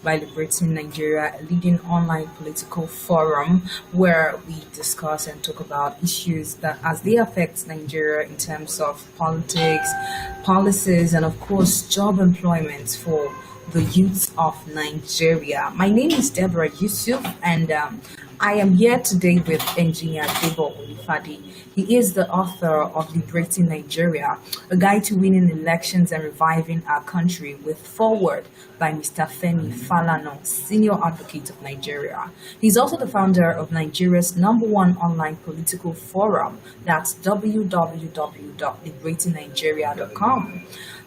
by Liberating Nigeria, a leading online political forum where we discuss and talk about issues that as they affect Nigeria in terms of politics, policies, and of course job employment for the youth of Nigeria. My name is Deborah Yusuf, and I am here today with engineer Debo Onifade. He is the author of Liberating Nigeria, a guide to winning elections and reviving our country, with foreword by Mr. Femi Falana, senior advocate of Nigeria. He's also the founder of Nigeria's #1 online political forum. That's www.liberatingnigeria.com.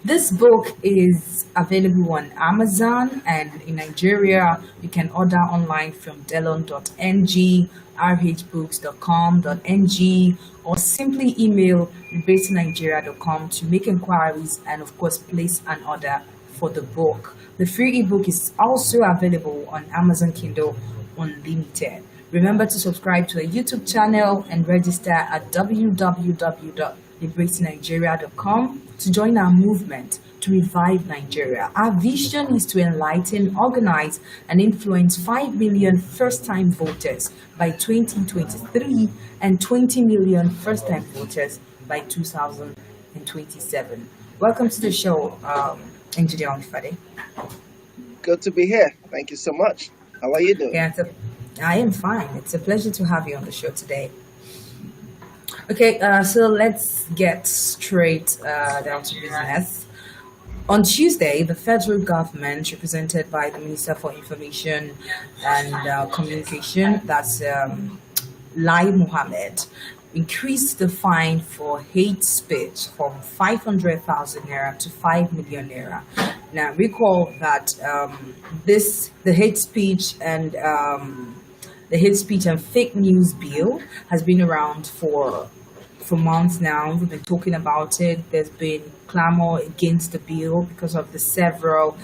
This book is available on Amazon, and in Nigeria, you can order online from delon.ng, rhbooks.com.ng, or simply email liberatingnigeria.com to make inquiries and, of course, place an order for the book. The free ebook is also available on Amazon Kindle Unlimited. Remember to subscribe to our YouTube channel and register at www.liberatingnigeria.com to join our movement to revive Nigeria. Our vision is to enlighten, organize, and influence 5 million first-time voters by 2023 and 20 million first-time voters by 2027. Welcome to the show, Engineer Onifade. Good to be here. Thank you so much. How are you doing? Yeah, I am fine. It's a pleasure to have you on the show today. Okay, so let's get straight down to business. On Tuesday, the federal government, represented by the Minister for Information and Communication, that's Lai Mohammed, increased the fine for hate speech from 500,000 naira to 5 million naira. Now, recall that the hate speech and fake news bill has been around for months now. We've been talking about it. There's been clamor against the bill because of the several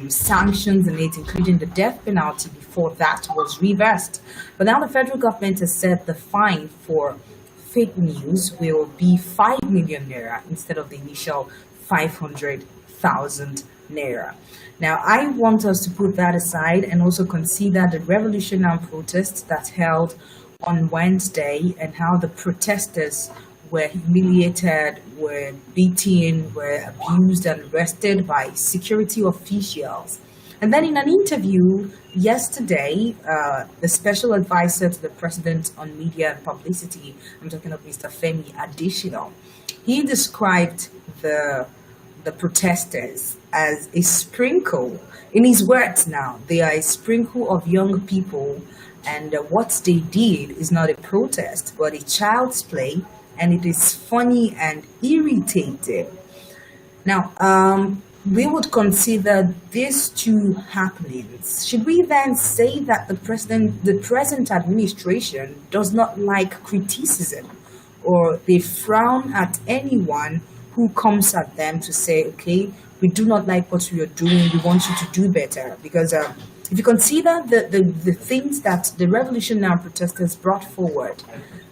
sanctions in it, including the death penalty before that was reversed. But now the federal government has said the fine for fake news will be 5 million naira instead of the initial 500,000 naira. Now, I want us to put that aside and also consider the RevolutionNow protests that held on Wednesday and how the protesters were humiliated, were beaten, were abused and arrested by security officials. And then in an interview yesterday, the special advisor to the president on media and publicity, I'm talking of Mr. Femi Adesina, he described the protesters as a sprinkle. In his words now, they are a sprinkle of young people, and what they did is not a protest, but a child's play, and it is funny and irritating. Now, we would consider these two happenings. Should we then say that the present administration does not like criticism, or they frown at anyone who comes at them to say, okay, we do not like what you are doing, we want you to do better? Because if you consider the things that the RevolutionNow protesters brought forward,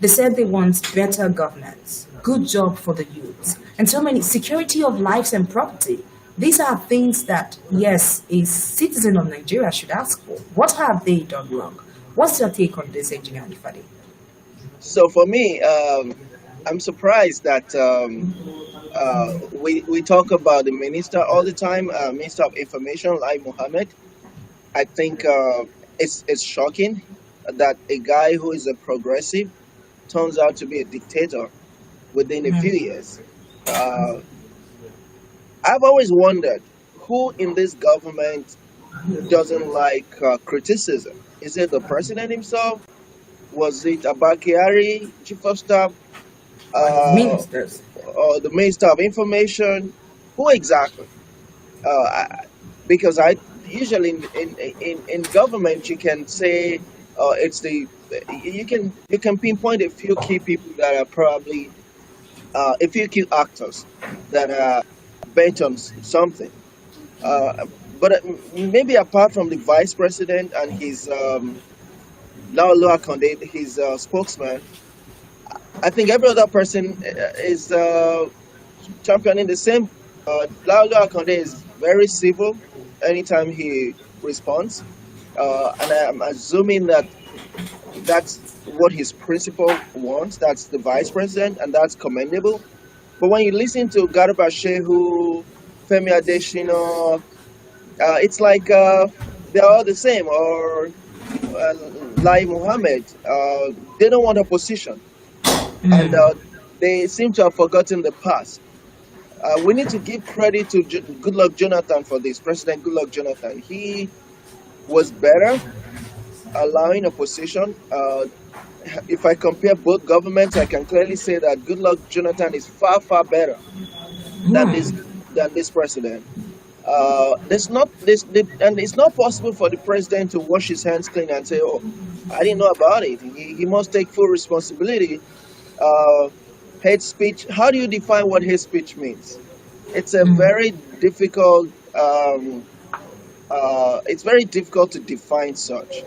they said they want better governance, good job for the youths, and so many security of lives and property. These are things that, yes, a citizen of Nigeria should ask for. What have they done wrong? What's your take on this, Engineer Onifade? So for me, I'm surprised that we talk about the minister all the time, Minister of Information, Lai Mohammed. I think it's shocking that a guy who is a progressive turns out to be a dictator within a few years. I've always wondered who in this government doesn't like criticism. Is it the president himself? Was it Abakari, chief of staff? Ministers. Or the Minister of Information? Who exactly? Because I usually in government you can say it's the you can pinpoint a few key people that are probably a few key actors that are bent on something. But maybe apart from the vice president and his Laolu Akonde, his spokesman, I think every other person is championing the same. Laolu Akonde is very civil. Anytime he response, and I'm assuming that that's what his principal wants. That's the vice president, and that's commendable. But when you listen to Garba Shehu, Femi Adesina, it's like they're all the same, or Lai Mohammed. They don't want opposition, and they seem to have forgotten the past. We need to give credit to Goodluck Jonathan for this, President Goodluck Jonathan. He was better allowing opposition. If I compare both governments, I can clearly say that Goodluck Jonathan is far, far better than this president. And it's not possible for the president to wash his hands clean and say, "Oh, I didn't know about it." He must take full responsibility. Hate speech. How do you define what hate speech means? It's a very difficult. It's very difficult to define such.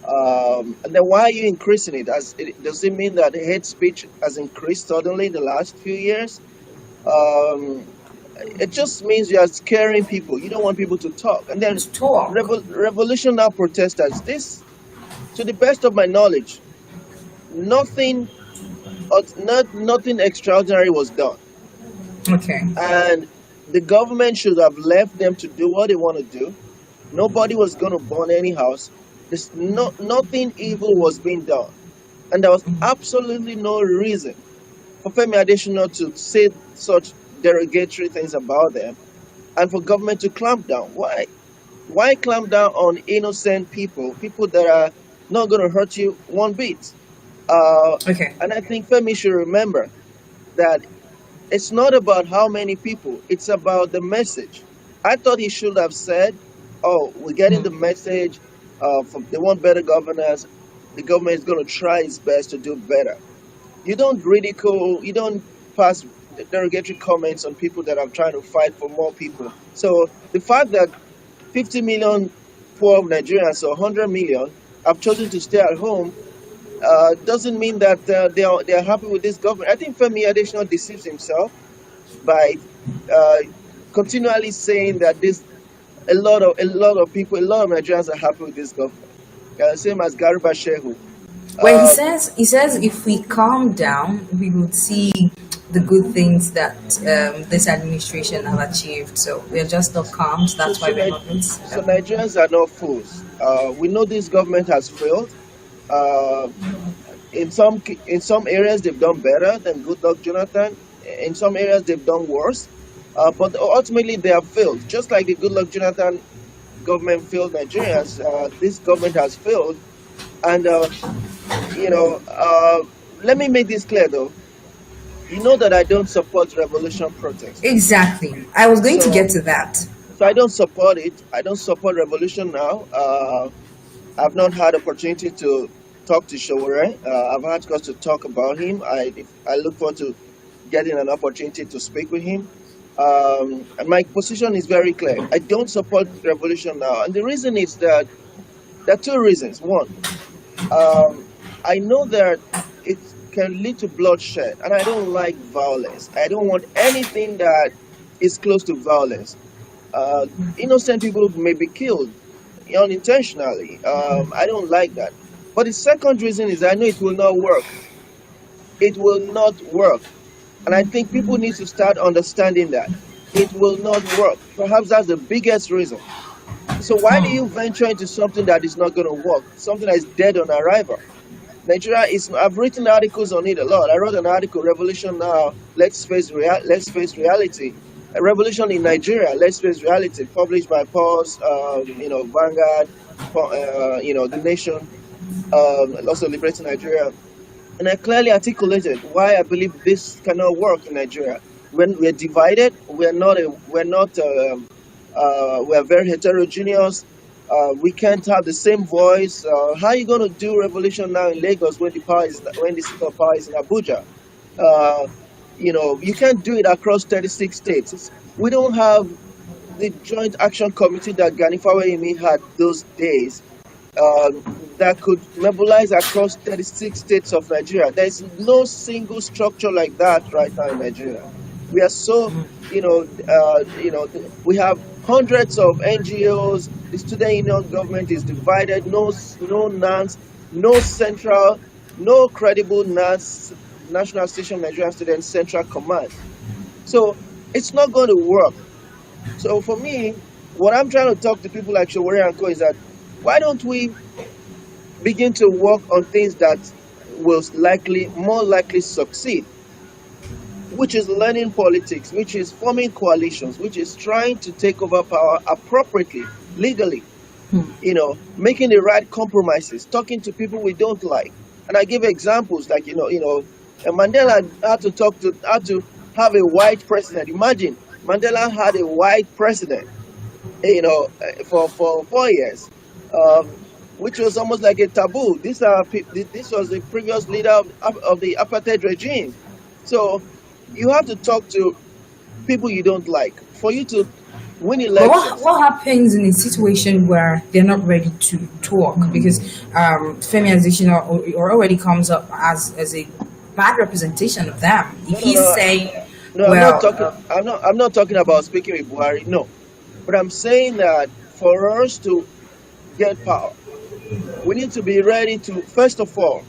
And then why are you increasing it? Does it mean that hate speech has increased suddenly in the last few years? It just means you are scaring people. You don't want people to talk. And then RevolutionNow protesters. This, to the best of my knowledge, nothing extraordinary was done. Okay. And the government should have left them to do what they want to do. Nobody was going to burn any house. Nothing evil was being done. And there was absolutely no reason for Femi Adesina to say such derogatory things about them and for government to clamp down. Why? Why clamp down on innocent people that are not going to hurt you one bit? Okay. And I think Femi should remember that it's not about how many people, it's about the message. I thought he should have said, "Oh, we're getting the message. They want better governance. The government is going to try its best to do better." You don't ridicule, you don't pass derogatory comments on people that are trying to fight for more people. So the fact that 50 million poor Nigerians or 100 million have chosen to stay at home doesn't mean that they are happy with this government. I think Femi Adesina deceives himself by continually saying that a lot of people, a lot of Nigerians are happy with this government. Same as Garba Shehu. Well, he says if we calm down, we would see the good things that this administration have achieved. So we are just not calm. That's why we're not. So Nigerians are not fools. We know this government has failed. In some areas they've done better than Goodluck Jonathan. In some areas they've done worse. But ultimately they have failed. Just like the Goodluck Jonathan government failed Nigerians, this government has failed. And let me make this clear though. You know that I don't support revolution protests. Exactly. I was going to get to that. So I don't support it. I don't support revolution now. I've not had opportunity to talk to Sowore. I've had cause to talk about him. I look forward to getting an opportunity to speak with him. And my position is very clear. I don't support revolution now. And the reason is that there are two reasons. One, I know that it can lead to bloodshed, and I don't like violence. I don't want anything that is close to violence. Innocent people may be killed unintentionally. I don't like that. But the second reason is I know it will not work. It will not work. And I think people need to start understanding that. It will not work. Perhaps that's the biggest reason. So why do you venture into something that is not going to work? Something that is dead on arrival? Nigeria is. I've written articles on it a lot. I wrote an article, Revolution Now. Let's face reality. A revolution in Nigeria. Let's face reality. Published by Pulse, Vanguard, The Nation, also Liberating Nigeria. And I clearly articulated why I believe this cannot work in Nigeria. When we're divided, we're very heterogeneous. We can't have the same voice. How are you going to do revolution now in Lagos when the seat of power is in Abuja? You can't do it across 36 states. We don't have the Joint Action Committee that Gani Fawayemi had those days that could mobilize across 36 states of Nigeria. There is no single structure like that right now in Nigeria. We are so, we have hundreds of NGOs. The student union government is divided. No NANS, no central, no credible NANS, National Station Nigerian Student Central Command. So it's not going to work. So for me, what I'm trying to talk to people like Sowore and Co is that why don't we begin to work on things that will more likely succeed, which is learning politics, which is forming coalitions, which is trying to take over power appropriately, legally, making the right compromises, talking to people we don't like. And I give examples like, Mandela had to have a white president. Imagine Mandela had a white president, for 4 years, which was almost like a taboo. This was the previous leader of the apartheid regime. So you have to talk to people you don't like for you to win elections. But what happens in a situation where they're not ready to talk? Because Femi Adesina already comes up as a bad representation of them. If he's saying, I'm not talking about speaking with Buhari. No, but I'm saying that for us to get power, we need to be ready to, first of all,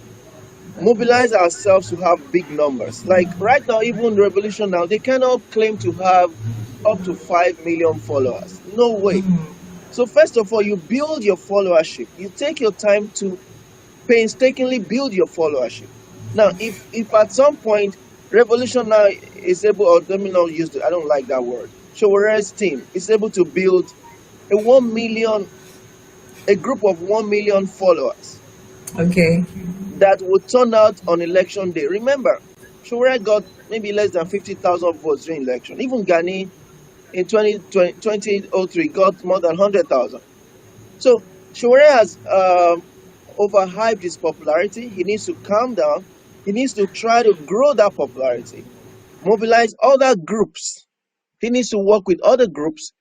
mobilize ourselves to have big numbers. Like right now, even RevolutionNow, they cannot claim to have up to 5 million followers. No way. So first of all, you build your followership. You take your time to painstakingly build your followership. Now, if at some point RevolutionNow is able, or let me not use I don't like that word, Sowore's team is able to build a group of 1 million followers. Okay. That would turn out on election day. Remember, Sowore got maybe less than 50,000 votes during election. Even Ghani in 2003 got more than 100,000. So Sowore has overhyped his popularity. He needs to calm down. He needs to try to grow that popularity, mobilize other groups. He needs to work with other groups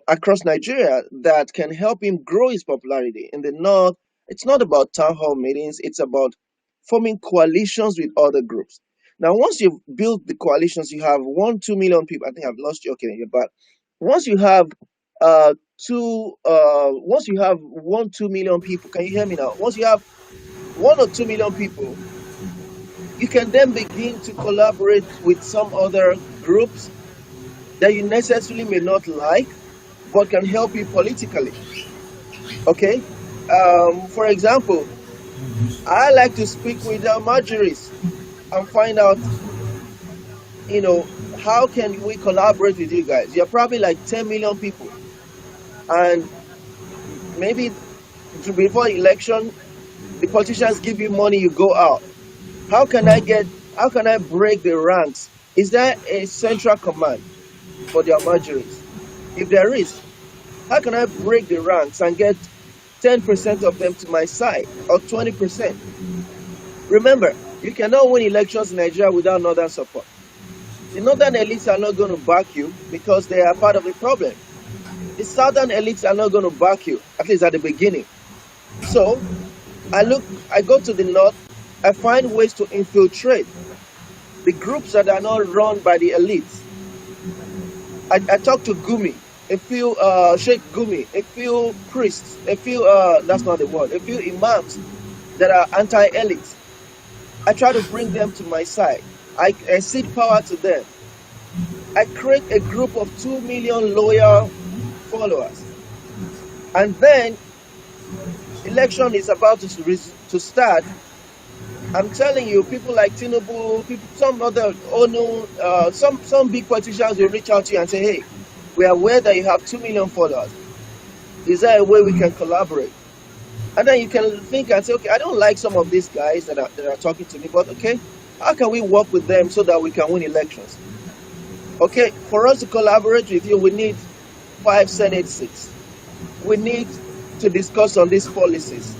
across Nigeria that can help him grow his popularity. In the north, it's not about town hall meetings. It's about forming coalitions with other groups. Now, once you've built the coalitions, you have 1-2 million people. I think I've lost you. Okay, but once you have 1-2 million people, can you hear me now? Once you have 1 or 2 million people, you can then begin to collaborate with some other groups that you necessarily may not like, but can help you politically. Okay? For example, I like to speak with Marjories and find out, how can we collaborate with you guys? You're probably like 10 million people. And maybe before election, the politicians give you money, you go out. How can I break the ranks? Is there a central command for their Marjories? If there is, how can I break the ranks and get 10% of them to my side, or 20%? Remember, you cannot win elections in Nigeria without northern support. The northern elites are not going to back you because they are part of the problem. The southern elites are not going to back you, at least at the beginning. So, I go to the north, I find ways to infiltrate the groups that are not run by the elites. I talk to Gumi, a few Sheikh Gumi, a few priests, a few that's not the word, a few imams that are anti-elites. I try to bring them to my side. I cede power to them. I create a group of 2 million loyal followers. And then election is about to start. I'm telling you, people like Tinubu, some other some big politicians will reach out to you and say, hey, we are aware that you have 2 million followers. Is there a way we can collaborate? And then you can think and say, okay, I don't like some of these guys that are talking to me, but okay, how can we work with them so that we can win elections? Okay, for us to collaborate with you, we need 5 Senate seats. We need to discuss on these policies.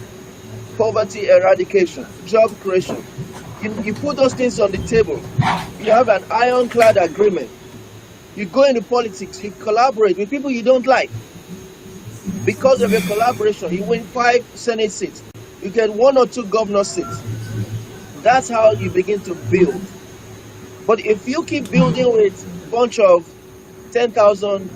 Poverty eradication, job creation. You put those things on the table. You have an ironclad agreement. You go into politics, you collaborate with people you don't like. Because of your collaboration, you win 5 Senate seats. You get 1 or 2 governor seats. That's how you begin to build. But if you keep building with a bunch of 10,000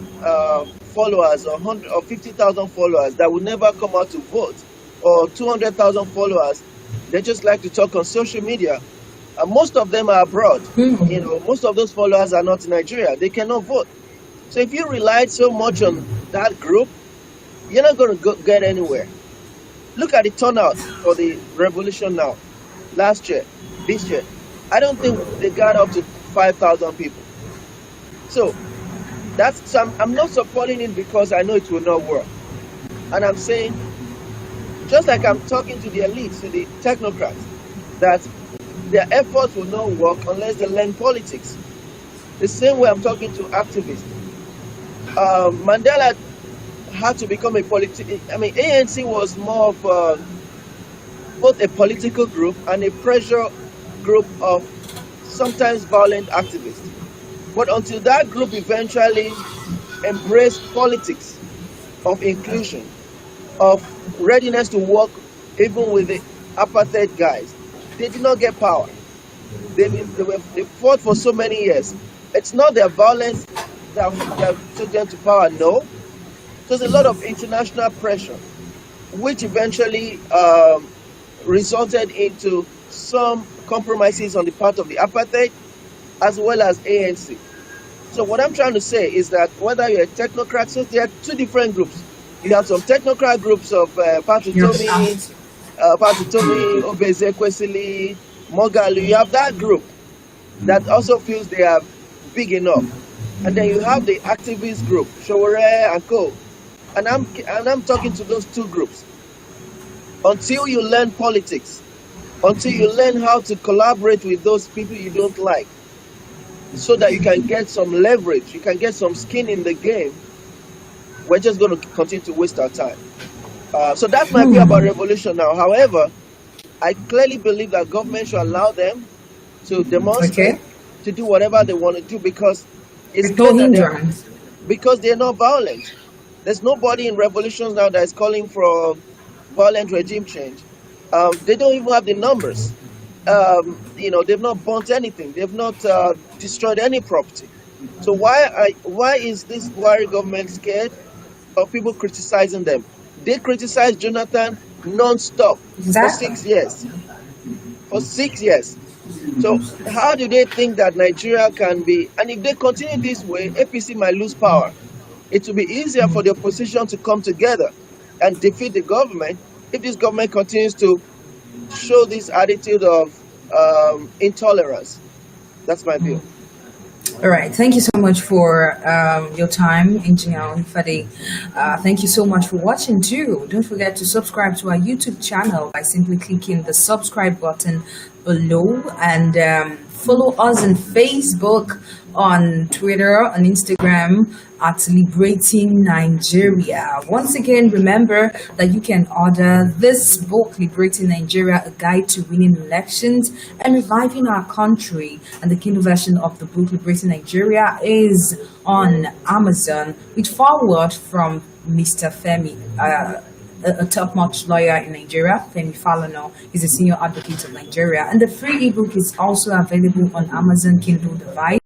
followers or 100 or 50,000 followers that will never come out to vote, or 200,000 followers, they just like to talk on social media. Most of them are abroad. Most of those followers are not in Nigeria. They cannot vote. So if you rely so much on that group, you're not going to get anywhere. Look at the turnout for the Revolution Now. Last year, this year, I don't think they got up to 5,000 people. So I'm not supporting it because I know it will not work. And I'm saying, just like I'm talking to the elites, to the technocrats, that their efforts will not work unless they learn politics. The same way I'm talking to activists. Mandela had to become a politician. I mean, ANC was more of both a political group and a pressure group of sometimes violent activists. But until that group eventually embraced politics of inclusion, of readiness to work even with the apartheid guys, they did not get power. They fought for so many years. It's not their violence that took them to power, no. There's a lot of international pressure, which eventually resulted into some compromises on the part of the apartheid as well as ANC. So what I'm trying to say is that whether you're a technocrat, so there are two different groups. You have some technocrat groups of Patutomi, Obezekwesili, Mogalu. You have that group that also feels they are big enough. And then you have the activist group, Sowore and co. And I'm talking to those two groups. Until you learn politics, until you learn how to collaborate with those people you don't like, so that you can get some leverage, you can get some skin in the game, we're just going to continue to waste our time. So that's my view about revolution now. However, I clearly believe that government should allow them to demonstrate, to do whatever they want to do, because it's clear that because they're not violent. There's nobody in revolutions now that is calling for violent regime change. They don't even have the numbers. They've not burnt anything. They've not destroyed any property. So why is this Buhari government scared of people criticizing them? They criticized Jonathan non-stop for 6 years. For 6 years. So how do they think that Nigeria can be? And if they continue this way, APC might lose power. It will be easier for the opposition to come together and defeat the government if this government continues to show this attitude of intolerance. That's my view. All right. Thank you so much for your time, Engineer Onifade. Thank you so much for watching too. Don't forget to subscribe to our YouTube channel by simply clicking the subscribe button below, and follow us on Facebook, on Twitter, on Instagram at Liberating Nigeria. Once again, remember that you can order this book, Liberating Nigeria, A Guide to Winning Elections and Reviving Our Country. And the Kindle version of the book, Liberating Nigeria, is on Amazon with foreword from Mr. Femi, a top-notch lawyer in Nigeria. Femi Falana is a senior advocate of Nigeria. And the free ebook is also available on Amazon Kindle device.